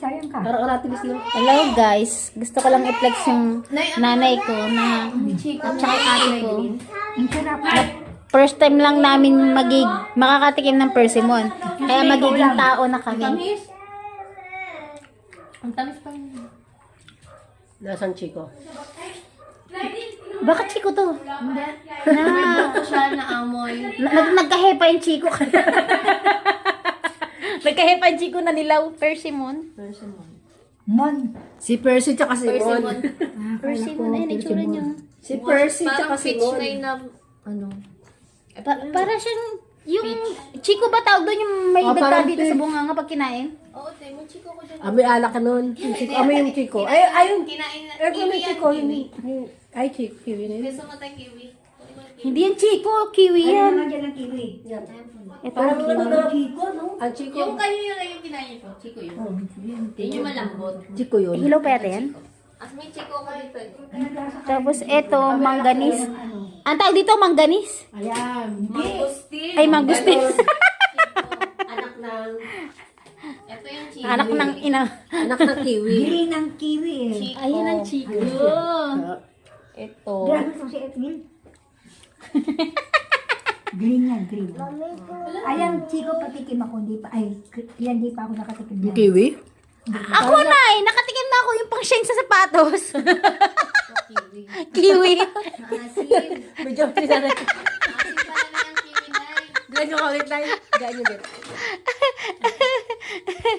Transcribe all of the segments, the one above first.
sayang ka. Parang aratilis na. Hello guys, gusto ko lang i-flex yung nanay ko na at saka ate ko. Ang sarap. First time lang namin makakatikim ng persimmon. Kaya magiging tao na kami. Ang tamis pa yun. Nasaan Chico? Bakit chiko to? Hindi. Na, Ito siya na amoy. nagkahepa yung chiko. Nagkahepa yung chiko na nilaw persimmon. Mon. Si Percy tsaka si Mon. Persimmon, ayun, itsura niyo. Si Percy tsaka Parang si peach Mon. na yun na, ano. Para siyang, yung chiko ba tawag doon yung may Oh, dagta parang dito sa peach. bunganga pag kinain? Oo, te, may chiko ko dyan. May alak ka nun. Yung Chico. May yung Chico. Ay, ayun. Kinain na. Ay, may Kiwi yan, Chico. kiwi. Ay, Chico. Kiwi na yun. Gusto mo tayo kiwi? Hindi yan chiko, kiwi Ano yan. naman dyan ang kiwi? Ito. Parang ano na. Chico, no? Ang Chico. Yung kayo yun na yung kinain ko. Chiko yun. Oh, yun. Yun yung malambot. Chico yun. Hilaw pa yan? At may chiko ko dito. Tapos ito, mangganis. Ang tawag dito, mangganis. Ayan. Mangustin. Ay, mangustin. Anak ng... Ito yung chiko. Anak ng ina. Anak ng kiwi. Green ang kiwi eh. Chiko. Ayan ang chiko. Ito. Grabe mo si Edwin. Green yan, green. Ayan, Chico, patikim ako. Hindi pa, yan di pa ako nakatikim Yung yan. kiwi? Ako na nakatikim na ako yung pang shine sa sapatos. Kiwi. Kiwi. Maasim. Medyo sinanay. Maasim pala na yung kiwi na eh. Gano'n nyo kaulit tayo. Gano'n nyo dito.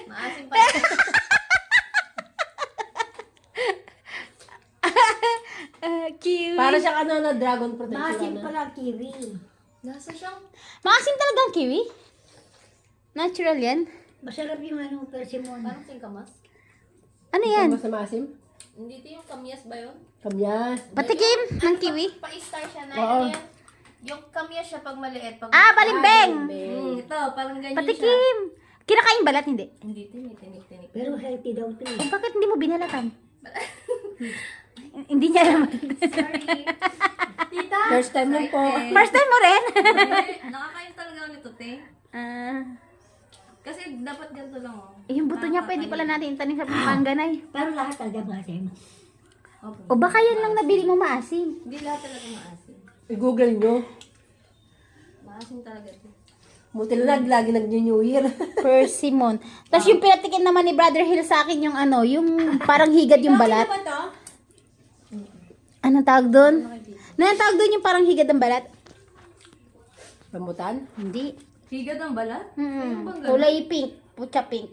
Maasim pala. Kiwi. Para siyang ano na dragon fruit. Maasim pala kiwi. Nasa siyang Maasim talaga ang kiwi? Natural yan? Masarap yung ano, persimmon. parang singkamas. Ano yan? Mas maasim? Hindi ito yung kamyas ba yun? Kamyas. Patikim ng kiwi? Pa-star siya na. Oo. Ano yan? Yung kamyas siya pag maliit. Pag Balimbeng! Ito, parang ganyan siya. Patikim! Kinakain balat, hindi? Hindi, tinik-tinik. Pero healthy daw ito eh. Eh, bakit hindi mo binalatan? Hindi niya alam. Sorry. Tita! First time mo po. First time mo rin? Nakakain talaga ako nito, te. Ah, Kasi dapat ganito lang, oh. yung buto niya pwede pala natin itanim sa mangganay. Pero lahat talaga maasim. O baka yan lang nabili mo maasim. Hindi lahat talaga maasim. I-google nyo. Maasim talaga ito. Buti lang lagi nag-New Year. Persimmon. Tapos yung pinatikin naman ni Brother Hill sa akin yung ano, yung parang higad yung balat. Ano ba to? Anong tawag doon? Anong tawag doon yung parang higad ng balat? Rambutan? Hindi. Higad ang balat? Kulay pink. Pucha pink.